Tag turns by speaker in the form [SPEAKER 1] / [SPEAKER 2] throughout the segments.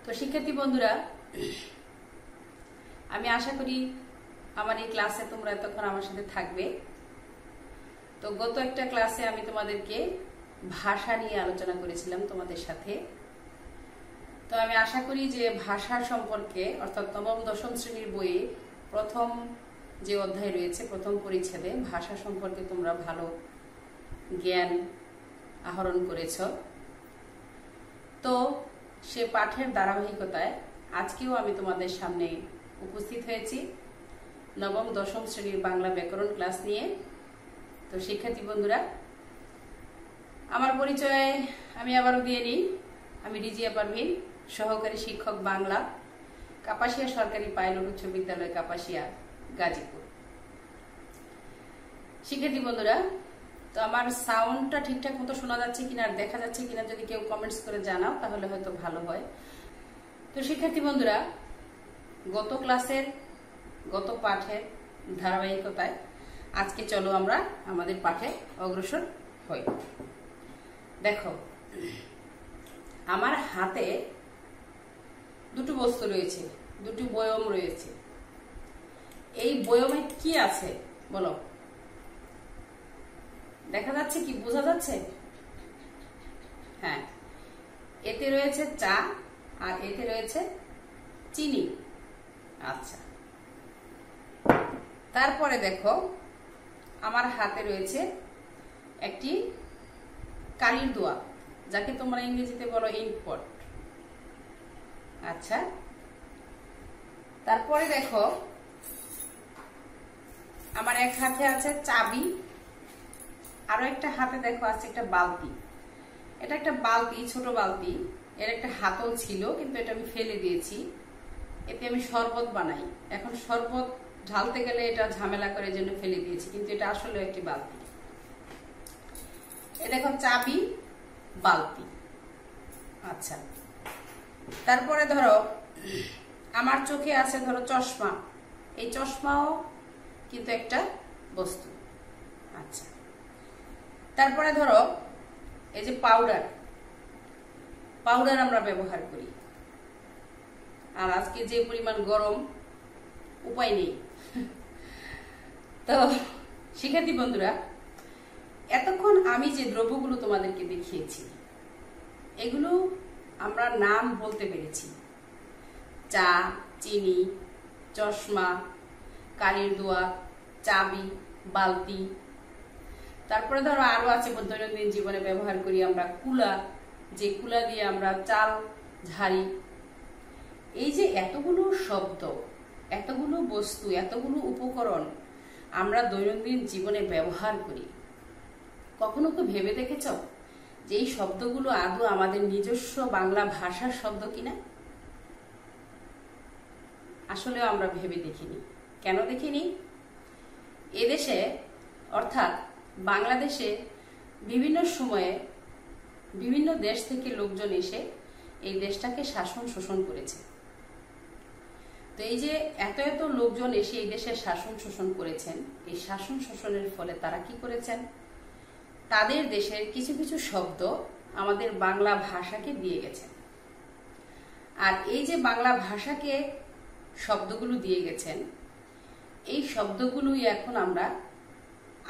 [SPEAKER 1] তো শিক্ষার্থী বন্ধুরা, আমি আশা করি আমার এই ক্লাসে তোমরা এতক্ষণ আমার সাথে থাকবে। তো গত একটা ক্লাসে আমি তোমাদেরকে ভাষা নিয়ে আলোচনা করেছিলাম তোমাদের সাথে। তো আমি আশা করি যে ভাষা সম্পর্কে, অর্থাৎ নবম দশম শ্রেণীর বইয়ে প্রথম যে অধ্যায় রয়েছে, প্রথম পরিচ্ছেদে ভাষা সম্পর্কে তোমরা ভালো জ্ঞান আহরণ করেছ। তো সে পাঠের ধারাবাহিকতায় আজকেও আমি তোমাদের সামনে উপস্থিত হয়েছি নবম দশম শ্রেণীর বাংলা ব্যাকরণ ক্লাস নিয়ে। তো শিক্ষার্থী বন্ধুরা, আমার পরিচয় আমি আবারও দিয়ে নিই। আমি রিজিয়া পারভিন, সহকারী শিক্ষক বাংলা, কাপাসিয়া সরকারি পাইলট উচ্চ বিদ্যালয়, কাপাসিয়া, গাজীপুর। শিক্ষার্থী বন্ধুরা, তো আমার সাউন্ডটা ঠিকঠাক মতো শোনা যাচ্ছে কিনা আর দেখা যাচ্ছে কিনা যদি কেউ কমেন্টস করে জানাও তাহলে হয়তো ভালো হয়। তো শিক্ষার্থী বন্ধুরা, গত ক্লাসের গত পাঠের ধারাবাহিকতায় আজকে চলো আমরা আমাদের পাঠে অগ্রসর হই। দেখো, আমার হাতে দুটো বস্তু রয়েছে, দুটি বয়ম রয়েছে। এই বয়মে কি আছে বলো? দেখা যাচ্ছে কি? বোঝা যাচ্ছে? হ্যাঁ, এতে রয়েছে চা আর এতে রয়েছে চিনি। আচ্ছা, তারপরে দেখো আমার হাতে রয়েছে একটি কালির দোয়া, যাকে তোমরা ইংরেজিতে বলো ইঙ্কপট। আচ্ছা, তারপরে দেখো আমার এক হাতে আছে চাবি, আরো একটা হাতে দেখো আছে একটা বালতি। এটা একটা বালতি, ছোট বালতি। এর একটা হাতল ছিল কিন্তু এটা আমি ফেলে দিয়েছি। এতে আমি শরবত বানাই। এখন শরবত ঢালতে গেলে এটা ঝামেলা করে, জন্য ফেলে দিয়েছি, কিন্তু এটা আসলে একটি বালতি। এ দেখো চাবি, বালতি। আচ্ছা, তারপরে ধরো আমার চোখে আছে ধরো চশমা। এই চশমাও কিন্তু একটা বস্তু। আচ্ছা, তারপরে ধরো এই যে পাউডার, পাউডার আমরা ব্যবহার করি। আর আজকে যে পরিমাণ গরম, উপায় নেই। তো শিক্ষার্থী বন্ধুরা, এতক্ষণ আমি যে দ্রব্যগুলো তোমাদেরকে দেখিয়েছি এগুলো আমরা নাম বলতে পেরেছি। চা, চিনি, চশমা, কালির দোয়া, চাবি, বালতি। তারপরে ধরো আরো আছে দৈনন্দিন জীবনে ব্যবহার করি আমরা কুলা, যে কুলা দিয়ে আমরা চাল ঝাড়ি। এই যে এতগুলো শব্দ, এতগুলো বস্তু, এতগুলো উপকরণ আমরা দৈনন্দিন জীবনে ব্যবহার করি, কখনো কি ভেবে দেখেছ যে এই শব্দগুলো আদৌ আমাদের নিজস্ব বাংলা ভাষার শব্দ কিনা? আসলেও আমরা ভেবে দেখিনি। কেন দেখিনি? এদেশে অর্থাৎ বাংলাদেশে বিভিন্ন সময়ে বিভিন্ন দেশ থেকে লোকজন এসে এই দেশটাকে শাসন শোষণ করেছে। তো এই যে এত এত লোকজন এসে এই দেশে শাসন শোষণ করেছেন, এই শাসন শোষণের ফলে তারা কি করেছেন? তাদের দেশের কিছু কিছু শব্দ আমাদের বাংলা ভাষাকে দিয়ে গেছেন। আর এই যে বাংলা ভাষাকে শব্দগুলো দিয়ে গেছেন, এই শব্দগুলোই এখন আমরা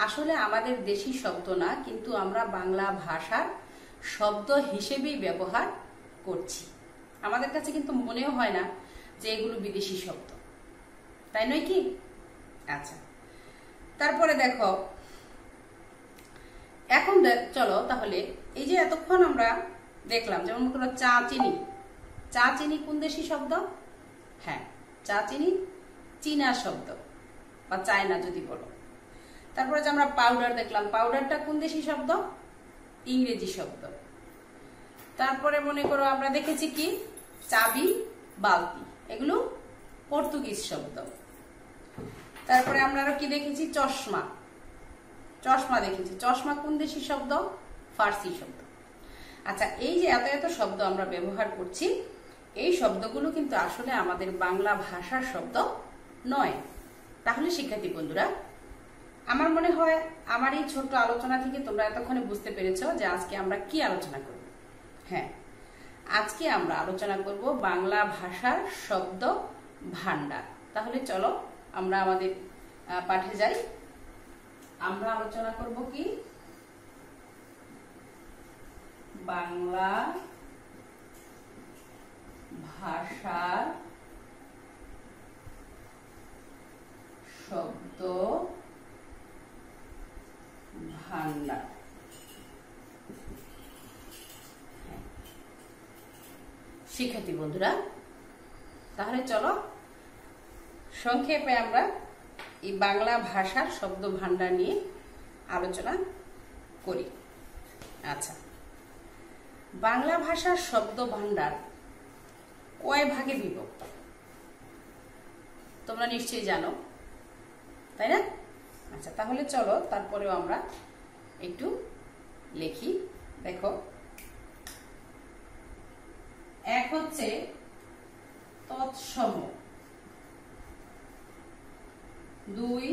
[SPEAKER 1] আসলে আমাদের দেশি শব্দ না, কিন্তু আমরা বাংলা ভাষার শব্দ হিসেবেই ব্যবহার করছি। আমাদের কাছে কিন্তু মনেও হয় না যে এগুলো বিদেশি শব্দ, তাই নয় কি? আচ্ছা, তারপরে দেখো এখন চলো তাহলে এই যে এতক্ষণ আমরা দেখলাম, যেমন কোনো চা, চিনি। চা, চিনি কোন দেশি শব্দ? হ্যাঁ, চা, চিনি চীনা শব্দ বা চায়না যদি বলো। তারপরে যে আমরা পাউডার দেখলাম, পাউডারটা কোন দেশি শব্দ? ইংরেজি শব্দ। তারপরে মনে করো আমরা দেখেছি কি চাবি, বালতি, এগুলো পর্তুগিজ শব্দ। তারপরে আমরা আরো কি দেখেছি? চশমা, চশমা দেখেছি। চশমা কোন দেশি শব্দ? ফার্সি শব্দ। আচ্ছা, এই যে এত এত শব্দ আমরা ব্যবহার করছি, এই শব্দগুলো কিন্তু আসলে আমাদের বাংলা ভাষার শব্দ নয়। তাহলে শিক্ষার্থী বন্ধুরা, আমার মনে হয় আমার এই ছোট্ট আলোচনা থেকে তোমরা এতক্ষণে বুঝতে পেরেছো যে আজকে আমরা কি আলোচনা করব। হ্যাঁ, আজকে আমরা আলোচনা করব বাংলা ভাষার শব্দ ভান্ডার। তাহলে চলো আমরা আমাদের পাঠে যাই। আমরা আলোচনা করব কি বাংলা ভাষার শব্দ ভান্ডার। শিক্ষার্থী বন্ধুরা, তাহলে চলো সংক্ষেপে আমরা এই বাংলা ভাষার শব্দ ভান্ডার নিয়ে আলোচনা করি। আচ্ছা, বাংলা ভাষার শব্দ ভান্ডার কয় ভাগে বিভক্ত তোমরা নিশ্চয়ই জানো, তাই না? আচ্ছা, তাহলে চলো তারপরেও আমরা একটু লিখি। দেখো, এক হচ্ছে তৎসম, দুই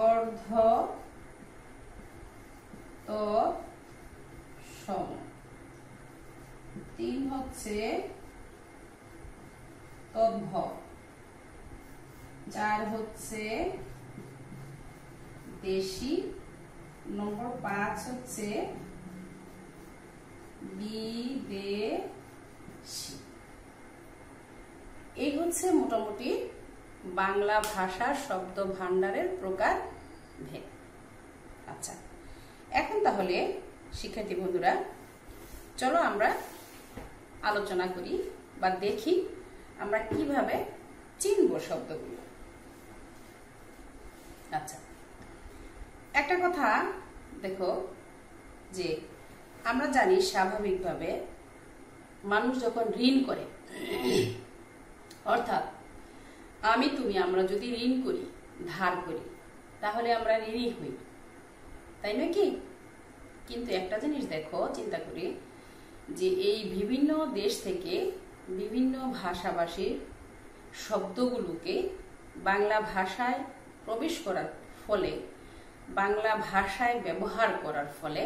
[SPEAKER 1] অর্ধ তৎসম, তিন হচ্ছে তদ্ভব, চার হচ্ছে দেশি, নম্বর 5 হচ্ছে বিদেশি। এই হচ্ছে মোটামুটি বাংলা ভাষার শব্দ ভান্ডারের প্রকার ভেদ। আচ্ছা, এখন তাহলে শিক্ষার্থী বন্ধুরা চলো আমরা আলোচনা করি বা দেখি আমরা কিভাবে চিনব শব্দগুলো। আচ্ছা, একটা কথা দেখো, যে আমরা জানি স্বাভাবিকভাবে মানুষ যখন ঋণ করে, অর্থাৎ আমি তুমি আমরা যদি ঋণ করি, ধার করি, তাহলে আমরা ঋণী হই, তাই নয় কি? কিন্তু একটা জিনিস দেখো, চিন্তা করি যে এই বিভিন্ন দেশ থেকে বিভিন্ন ভাষাভাষীর শব্দগুলোকে বাংলা ভাষায় প্রবেশ করার ফলে, বাংলা ভাষায় ব্যবহার করার ফলে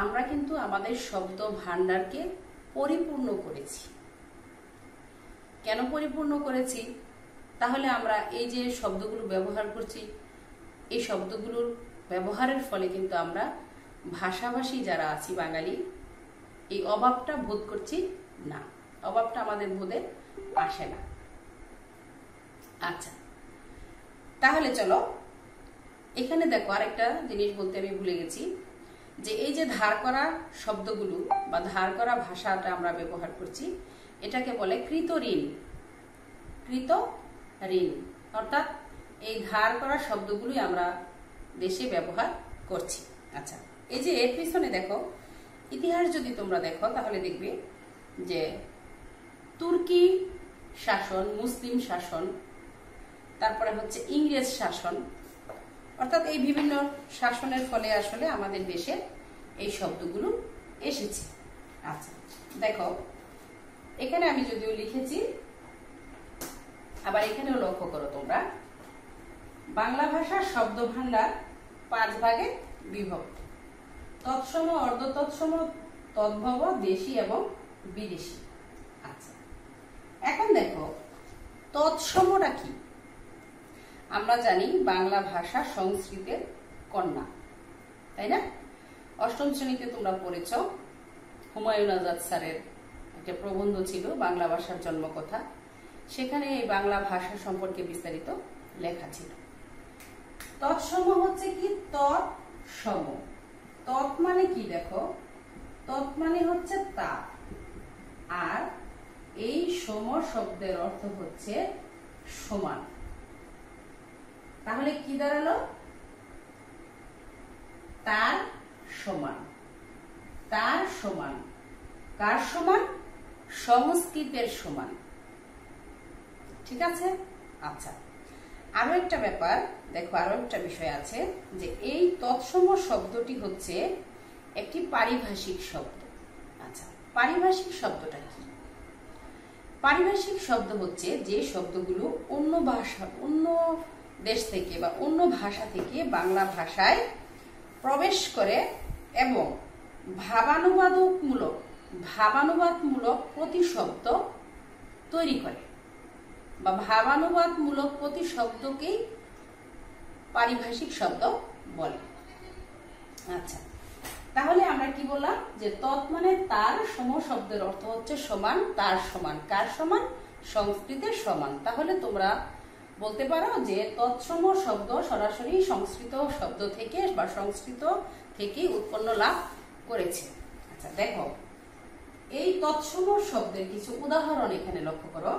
[SPEAKER 1] আমরা কিন্তু আমাদের শব্দ ভান্ডারকে পরিপূর্ণ করেছি। কেন পরিপূর্ণ করেছি? তাহলে আমরা এই যে শব্দগুলো ব্যবহার করছি, এই শব্দগুলোর ব্যবহারের ফলে কিন্তু আমরা ভাষাভাষী যারা আছি বাঙালি, এই অভাবটা বোধ করছি না, অভাবটা আমাদের বোধে আসে না। আচ্ছা, তাহলে চলো এখানে দেখো আরেকটা জিনিস বলতে আমি ভুলে গেছি, যে এই যে ধার করা শব্দগুলো বা ধার করা ভাষাটা আমরা ব্যবহার করছি, এটাকে বলে কৃত ঋণ। কৃত ঋণ অর্থাৎ এই ধার করা শব্দগুলোই আমরা দেশে ব্যবহার করছি। আচ্ছা, এই যে এর পিছনে দেখো ইতিহাস যদি তোমরা দেখো তাহলে দেখবে যে তুর্কি শাসন, মুসলিম শাসন, তারপরে হচ্ছে ইংরেজ শাসন, অর্থাৎ এই বিভিন্ন শাসনের ফলে আসলে আমাদের দেশে এই শব্দগুলো এসেছে। আচ্ছা, দেখো এখানে আমি যদিও লিখেছি, আবার এখানেও লক্ষ্য করো তোমরা, বাংলা ভাষার শব্দ ভান্ডার 5 ভাগে বিভক্ত: তৎসম, অর্ধ তৎসম, তদ্ভব, দেশি এবং বিদেশি। আচ্ছা, এখন দেখো তৎসমটা কি? আমরা জানি বাংলা ভাষা সংস্কৃতের কন্যা, তাই না? 8ম শ্রেণীতে তোমরা পড়েছ, হুমায়ুন আজাদ স্যারের একটা প্রবন্ধ ছিল বাংলা ভাষার জন্মকথা, সেখানে এই বাংলা ভাষা সম্পর্কে বিস্তারিত লেখা ছিল। তৎসম হচ্ছে কি? তৎসম, তৎ মানে কি? দেখো, তৎ মানে হচ্ছে তা, আর এই সম শব্দের অর্থ হচ্ছে সমান। তাহলে কি দাঁড়ালো? তার সমান। তার সমান কার সমান? সংস্কৃতের সমান। ঠিক আছে? আচ্ছা, আরো একটা ব্যাপার দেখো, আরো একটা বিষয় আছে, যে এই তৎসম শব্দটি হচ্ছে একটি পারিভাষিক শব্দ। আচ্ছা, পারিভাষিক শব্দটা কি? পারিভাষিক শব্দ হচ্ছে যে শব্দগুলো অন্য ভাষা, অন্য দেশ থেকে বা অন্য ভাষা থেকে বাংলা ভাষায় প্রবেশ করে এবং ভাবানুবাদকমূলক ভাবানুবাদমূলক প্রতিশব্দ তৈরি করে, বা ভাবানুবাদমূলক প্রতিশব্দকেই পারিভাষিক শব্দ বলে। আচ্ছা, তাহলে আমরা কি বললাম যে তৎ মানে তার, সম শব্দের অর্থ হচ্ছে সমান, তার সমান, কার সমান? সংস্কৃতের সমান। তাহলে তোমরা বলতে পারো যে তৎসম শব্দ সরাসরি সংস্কৃত শব্দ থেকে বা সংস্কৃত থেকে উৎপন্ন লাভ করেছে। আচ্ছা দেখো, এই তৎসম শব্দের কিছু উদাহরণ এখানে লক্ষ্য করো।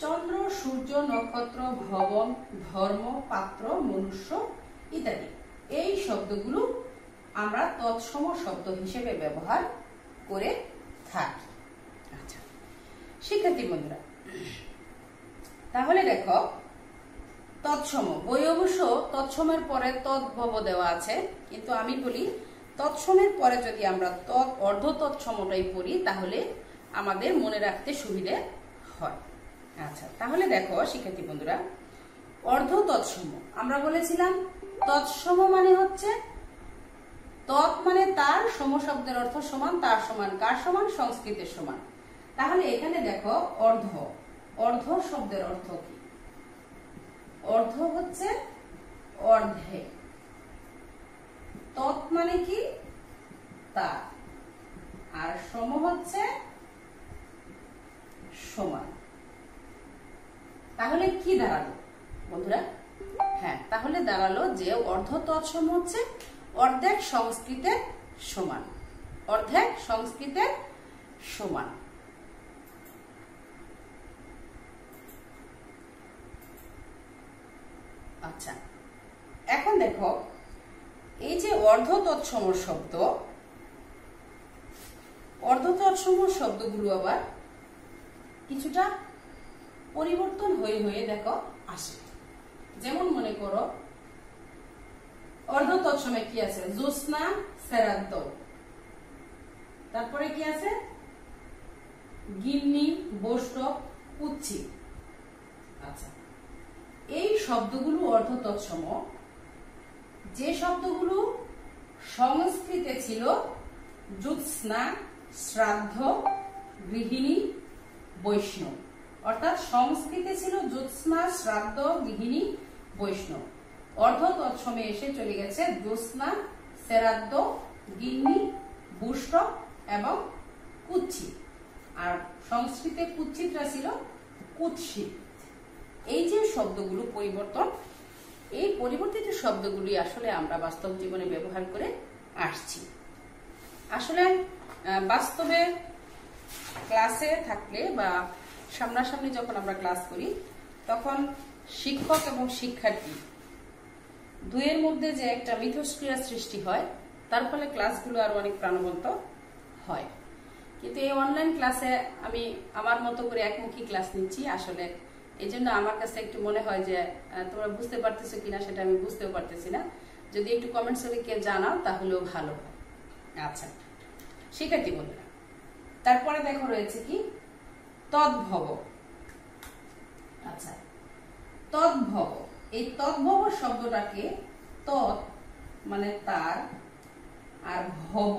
[SPEAKER 1] চন্দ্র, সূর্য, নক্ষত্র, ভবন, ধর্ম, পাত্র, মনুষ্য ইত্যাদি, এই শব্দগুলো আমরা তৎসম শব্দ হিসেবে ব্যবহার করে থাকি। আচ্ছা শিক্ষার্থী বন্ধুরা, তাহলে দেখো তৎসম, বই অবশ্য তৎসমের পরে তদ্ভব দেওয়া আছে, কিন্তু আমি বলি তৎসমের পরে যদি আমরা অর্ধ তৎসমটাই পড়ি তাহলে আমাদের মনে রাখতে সুবিধে হয়। আচ্ছা তাহলে দেখো শিক্ষার্থী বন্ধুরা, অর্ধ তৎসম আমরা বলেছিলাম তৎসম মানে হচ্ছে তৎ মানে তার, সম শব্দের অর্থ সমান, তার সমান, কার সমান? সংস্কৃতের সমান। তাহলে এখানে দেখো অর্ধ, অর্ধ শব্দের অর্থ কি? অর্ধ হচ্ছে অর্ধে, তৎ মানে কি? তার, আর সম হচ্ছে সমান। তাহলে কি দাঁড়ালো বন্ধুরা? হ্যাঁ, তাহলে দাঁড়ালো যে অর্ধ তৎসম হচ্ছে অর্ধেক সংস্কৃতের সমান, অর্ধেক সংস্কৃতের সমান। আচ্ছা এখন দেখো, এই যে অর্ধ তৎসম শব্দ, অর্ধ তৎসম শব্দগুলো আবার কিছুটা পরিবর্তন হয়ে হয়ে দেখো আসে। যেমন মনে করো অর্ধ তৎসমে কি আছে? জ্যোৎস্না, শ্রাদ্ধ, তারপরে কি আছে? গিন্নি, বৈষ্ণব, কুচ্ছি। আচ্ছা এই শব্দগুলো অর্ধ তৎসম। যে শব্দগুলো সংস্কৃতে ছিল জ্যোৎস্না, শ্রাদ্ধ, গৃহিণী, বৈষ্ণব, অর্থাৎ সংস্কৃতে ছিল জ্যোৎস্না, শ্রাদ্ধ, গৃহিণী, বৈষ্ণব, অর্ধ তৎসমে এসে চলে গেছে জ্যোৎস্না, শ্রাদ্ধ, গিন্নি, বৈষ্ণব এবং কুৎসিত। আর সংস্কৃতে কুৎসিতরা ছিল কুৎসিত। এই যে শব্দগুলো পরিবর্তন, এই পরিবর্তিত শব্দগুলি আসলে আমরা বাস্তব জীবনে ব্যবহার করে আসছি। আসলে বাস্তবে ক্লাসে থাকলে বা সামনাসামনি যখন আমরা ক্লাস করি তখন শিক্ষক এবং শিক্ষার্থী দুয়ের মধ্যে যে একটা মিথস্ক্রিয়া সৃষ্টি হয়, তার ফলে ক্লাসগুলো আরো অনেক প্রাণবন্ত হয়। কিন্তু এই অনলাইন ক্লাসে আমি আমার মতো করে একমুখী ক্লাস নিচ্ছি। আসলে এই জন্য আমার কাছে একটু মনে হয় যে তোমরা বুঝতে পারতেছো কিনা সেটা আমি বুঝতেও পারতেছি না। যদি একটু কমেন্টস করে কে জানাও তাহলেও ভালো হয়। আচ্ছা শিক্ষার্থী বন্ধুরা, তারপরে দেখো রয়েছে কি? তদ্ভব। আচ্ছা তদ্ভব, এই তদ্ভব শব্দটাকে তৎ মানে তার, আর ভব,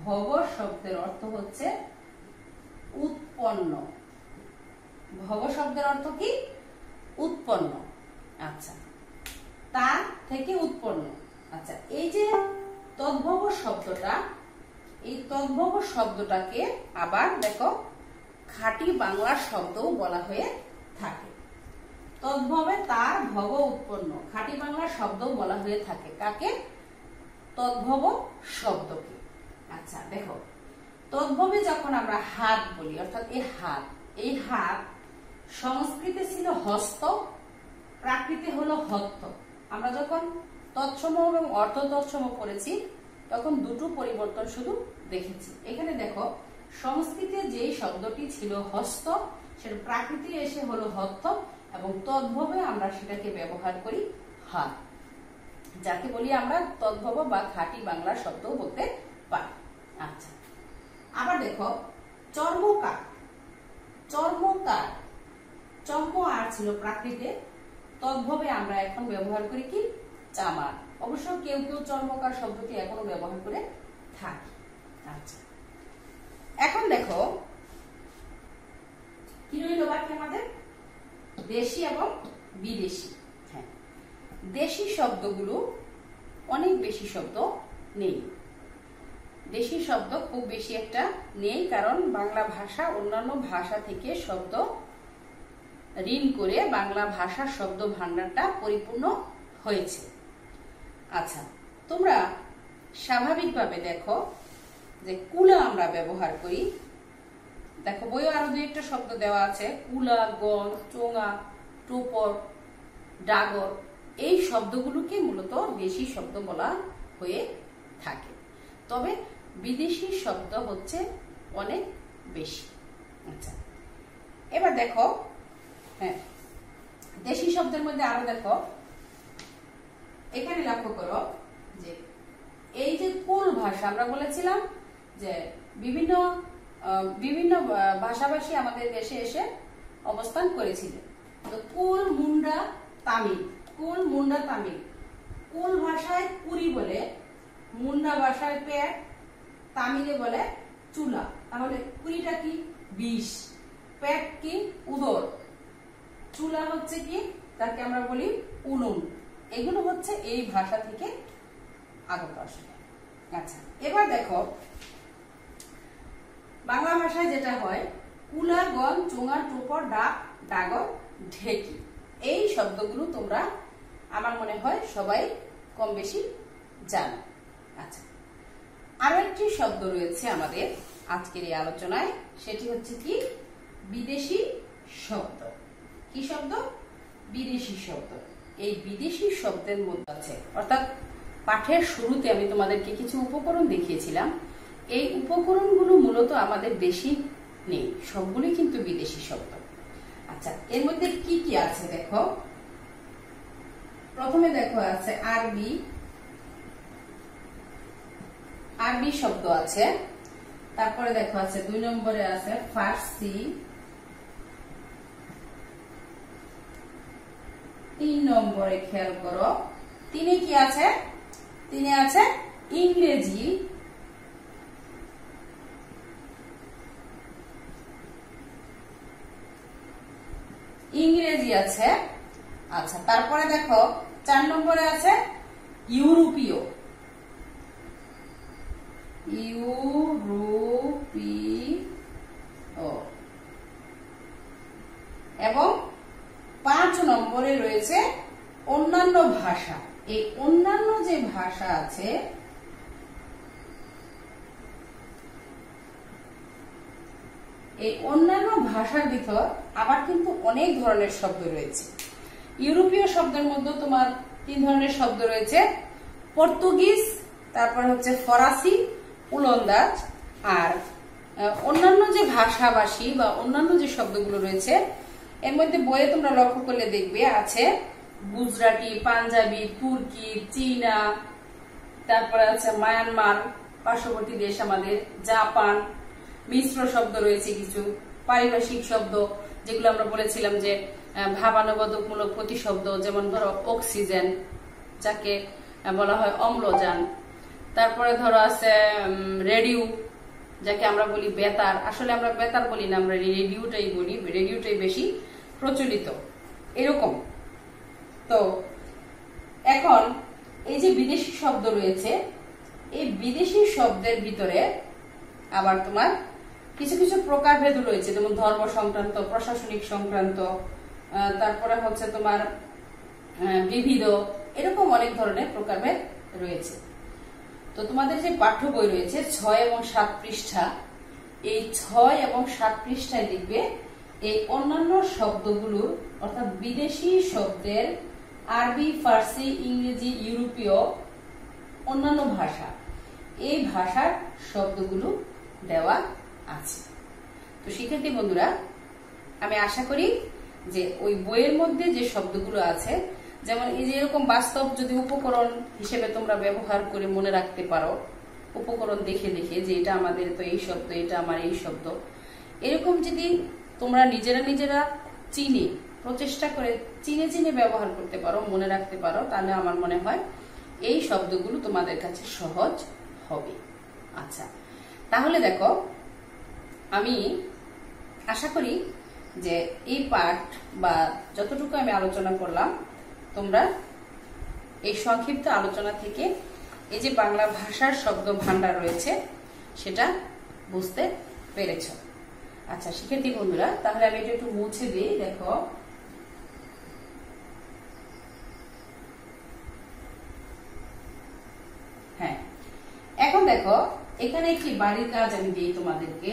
[SPEAKER 1] ভব শব্দের অর্থ হচ্ছে উৎপন্ন। ভব শব্দের অর্থ কি? উৎপন্ন। আচ্ছা তার থেকে উৎপন্ন। আচ্ছা এই যে তদ্ভব শব্দটা, এই তদ্ভব শব্দটাকে আবার দেখো খাঁটি বাংলা শব্দও বলা হয়ে থাকে। তদ্ভবে তার, ভব উৎপন্ন, খাঁটি বাংলা শব্দও বলা হয়ে থাকে। কাকে? তদ্ভব শব্দকে। আচ্ছা দেখো, তদ্ভবে যখন আমরা হাত বলি, অর্থাৎ এই হাত, এই হাত সংস্কৃতে ছিল হস্ত, প্রাকৃতে হলো হত্ত। আমরা যখন তৎসম এবং অর্ধ তৎসম করেছি তখন দুটো পরিবর্তন শুধু দেখেছি। এখানে দেখো সংস্কৃতে যে শব্দটি ছিল হস্ত, সেটা প্রাকৃতে এসে হলো হত্ত, এবং তদ্ভবে আমরা সেটাকে ব্যবহার করি হাত, যাকে বলি আমরা তদ্ভব বা খাঁটি বাংলা শব্দ বলতে পারি। আচ্ছা আবার দেখো চর্মকার। চর্মকার, চর্ম আর ছিল প্রাকৃতে, তদ্ভবে আমরা এখন ব্যবহার করি কি? চামার। অবশ্য কেউ কেউ চর্মকার শব্দটি এখনো ব্যবহার করে থাকে। আচ্ছা এখন দেখো কি রইল বাকি আমাদের, দেশি এবং বিদেশি। হ্যাঁ, দেশি শব্দগুলো অনেক বেশি শব্দ নেই, দেশি শব্দ খুব বেশি একটা নেই, কারণ বাংলা ভাষা অন্যান্য ভাষা থেকে শব্দ ঋণ করে বাংলা ভাষার শব্দ ভান্ডারটা পরিপূর্ণ হয়েছে। আচ্ছা, তোমরা স্বাভাবিকভাবে দেখো যে কুলা আমরা ব্যবহার করি। দেখো বইও আরো দুই একটা শব্দ দেওয়া আছে, কুলা, গণ, চোঙা, টোপর, ডাগর। এই শব্দগুলোকে মূলত দেশি শব্দ বলা হয়ে থাকে, তবে বিদেশি শব্দ হচ্ছে অনেক বেশি। আচ্ছা, এবার দেখো, হ্যাঁ, দেশি শব্দের মধ্যে আরো দেখো, এখানে লক্ষ্য করো যে এই যে কুল ভাষা আমরা বলেছিলাম যে বিভিন্ন বিভিন্ন ভাষাভাষী আমাদের দেশে এসে অবস্থান করেছিলেন। তো কুল, মুন্ডা, তামিল, কুল, মুন্ডা, তামিল। কুল ভাষায় কুড়ি বলে, মুন্ডা ভাষায় পেট, তামিলে বলে চুলা। তাহলে কুড়িটা কি? 20। পেট কি? উদর। চুলা হচ্ছে কি? তাকে আমরা বলি উনুন। এগুলো হচ্ছে এই ভাষা থেকে আগত আসলে। আচ্ছা, এবার দেখো বাংলা ভাষায় যেটা হয়, কুলা, গণ, চোঙা, টোপর, ডাক, ডাগর, ঢেকি। এই শব্দগুলো তোমরা আমার মনে হয় সবাই কম বেশি জানো। আচ্ছা, আরো একটি শব্দ রয়েছে আমাদের আজকের এই আলোচনায়, সেটি হচ্ছে কি? বিদেশি শব্দ। কি শব্দ? বিদেশি শব্দ। এই বিদেশি শব্দের মধ্যে আছে, অর্থাৎ পাঠের শুরুতে আমি তোমাদেরকে কিছু উপকরণ দেখিয়েছিলাম। এই উপকরণগুলো মূলত আমাদের দেশি নেই, সবগুলি কিন্তু বিদেশি শব্দ। আচ্ছা, এর মধ্যে কি কি আছে দেখো। প্রথমে দেখো আছে আরবি, আরবি শব্দ আছে। তারপরে দেখো আছে 2 নম্বরে আছে ফার্সি, 3 নম্বরে খেয়াল করো 3-এ কি আছে? 3-এ আছে ইংরেজি, ইংরেজি আছে। আচ্ছা, তারপরে দেখো 4 নম্বরে আছে ইউরোপীয়, ইউরোপীয়। এবং 5 নম্বরে রয়েছে অন্যান্য ভাষা। এই অন্যান্য যে ভাষা আছে, এই অন্যান্য ভাষার ভিতর আবার কিন্তু অনেক ধরনের শব্দ রয়েছে। ইউরোপীয় শব্দের মধ্যে তোমার 3 ধরনের শব্দ রয়েছে, পর্তুগিজ, তারপর হচ্ছে ফরাসি, উলন্দাজ। আর অন্যান্য যে ভাষাভাষী বা অন্যান্য যে শব্দগুলো রয়েছে, এর মধ্যে বইয়ে তোমরা লক্ষ্য করলে দেখবে আছে গুজরাটি, পাঞ্জাবি, তুর্কি, চীনা, তারপরে আছে মায়ানমার, পার্শ্ববর্তী দেশ আমাদের, জাপান। মিশ্র শব্দ রয়েছে কিছু, পারিভাষিক শব্দ যেগুলো আমরা বলেছিলাম যে ভাবানুবাদকমূলক প্রতিশব্দ, যেমন ধরো অক্সিজেন, যাকে বলা হয় অম্লজান। তারপরে ধরো আছে রেডিও, যাকে আমরা বলি বেতার। আসলে আমরা বেতার বলি না, আমরা রেডিওটাই বলি, রেডিওটাই বেশি প্রচলিত এরকম। তো এখন এই যে বিদেশি শব্দ রয়েছে, এই বিদেশি শব্দের ভিতরে আবার তোমার কিছু কিছু প্রকারভেদ রয়েছে, যেমন ধর্ম সংক্রান্ত, প্রশাসনিক সংক্রান্ত, তারপরে হচ্ছে তোমার বিবিধ, এরকম অনেক ধরনের প্রকারভেদ রয়েছে। তো তোমাদের যে পাঠ্য বই রয়েছে 6 এবং 7 পৃষ্ঠা, এই 6 এবং 7 পৃষ্ঠায় লিখবে এই অন্যান্য শব্দগুলোর, অর্থাৎ বিদেশি শব্দের আরবি, ফার্সি, ইংরেজি, ইউরোপীয়, অন্যান্য ভাষা, এই ভাষার শব্দগুলো দেওয়া আছে। তো শিক্ষার্থী বন্ধুরা, আমি আশা করি যে ওই বইয়ের মধ্যে যে শব্দগুলো আছে, যেমন এই যে এরকম বাস্তব যদি উপকরণ হিসেবে তোমরা ব্যবহার করে মনে রাখতে পারো, উপকরণ দেখে দেখে যে এটা আমাদের তো এই শব্দ, এটা আমার এই শব্দ, এরকম যদি তোমরা নিজেরা নিজেরা চিনে, প্রচেষ্টা করে চিনে চিনে ব্যবহার করতে পারো, মনে রাখতে পারো, তাহলে আমার মনে হয় এই শব্দগুলো তোমাদের কাছে সহজ হবে। আচ্ছা, তাহলে দেখো আমি আশা করি যে এই পাঠ বা যতটুকু আমি আলোচনা করলাম তোমরা এই সংক্ষিপ্ত আলোচনা থেকে এই যে বাংলা ভাষার শব্দ ভান্ডার রয়েছে সেটা বুঝতে পেরেছ। আচ্ছা শিক্ষার্থী বন্ধুরা, তাহলে আমি এটা একটু মুছে দিই। দেখো হ্যাঁ, এখন দেখো এখানে একটি বাড়ির কাজ আমি দিই তোমাদেরকে।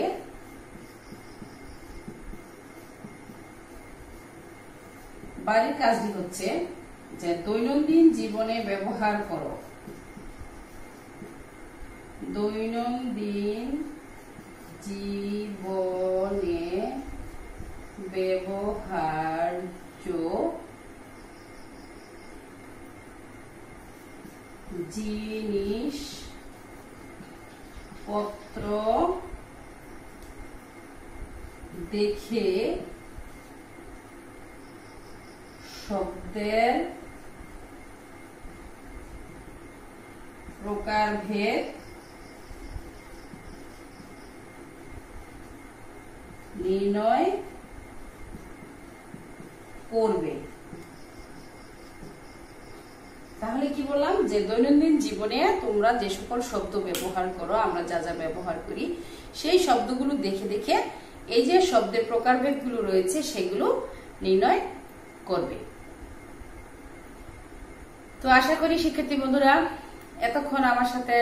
[SPEAKER 1] বাড়ির কাজটি হচ্ছে যে দৈনন্দিন জীবনে ব্যবহার করো। দৈনন্দিন জীবনে ব্যবহার্য জিনিস পত্র দেখে শব্দের প্রকারভেদ নির্ণয় করবে। তাহলে কি বললাম যে দৈনন্দিন জীবনে তোমরা যে সকল শব্দ ব্যবহার করো, আমরা যা যা ব্যবহার করি সেই শব্দগুলো দেখে দেখে এই যে শব্দের প্রকারভেদ গুলো রয়েছে সেগুলো নির্ণয় করবে। তো আশা করি শিক্ষার্থী বন্ধুরা এতক্ষণ আমার সাথে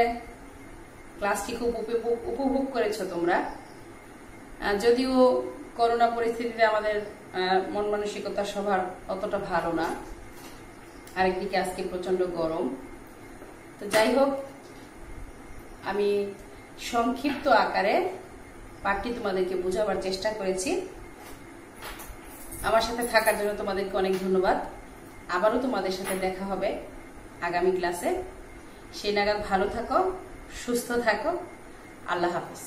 [SPEAKER 1] ক্লাসটি খুব উপভোগ করেছো তোমরা। যদিও করোনা পরিস্থিতিতে আমাদের মন মানসিকতা সবার অতটা ভালো না, আরেকদিকে আজকে প্রচন্ড গরম। তো যাই হোক, আমি সংক্ষিপ্ত আকারে পাঠটি তোমাদেরকে বোঝাবার চেষ্টা করেছি। আমার সাথে থাকার জন্য তোমাদেরকে অনেক ধন্যবাদ। আবারও তোমাদের সাথে দেখা হবে আগামী ক্লাসে। সেই নাগাদ ভালো থাকো, সুস্থ থাকো। আল্লাহ হাফেজ।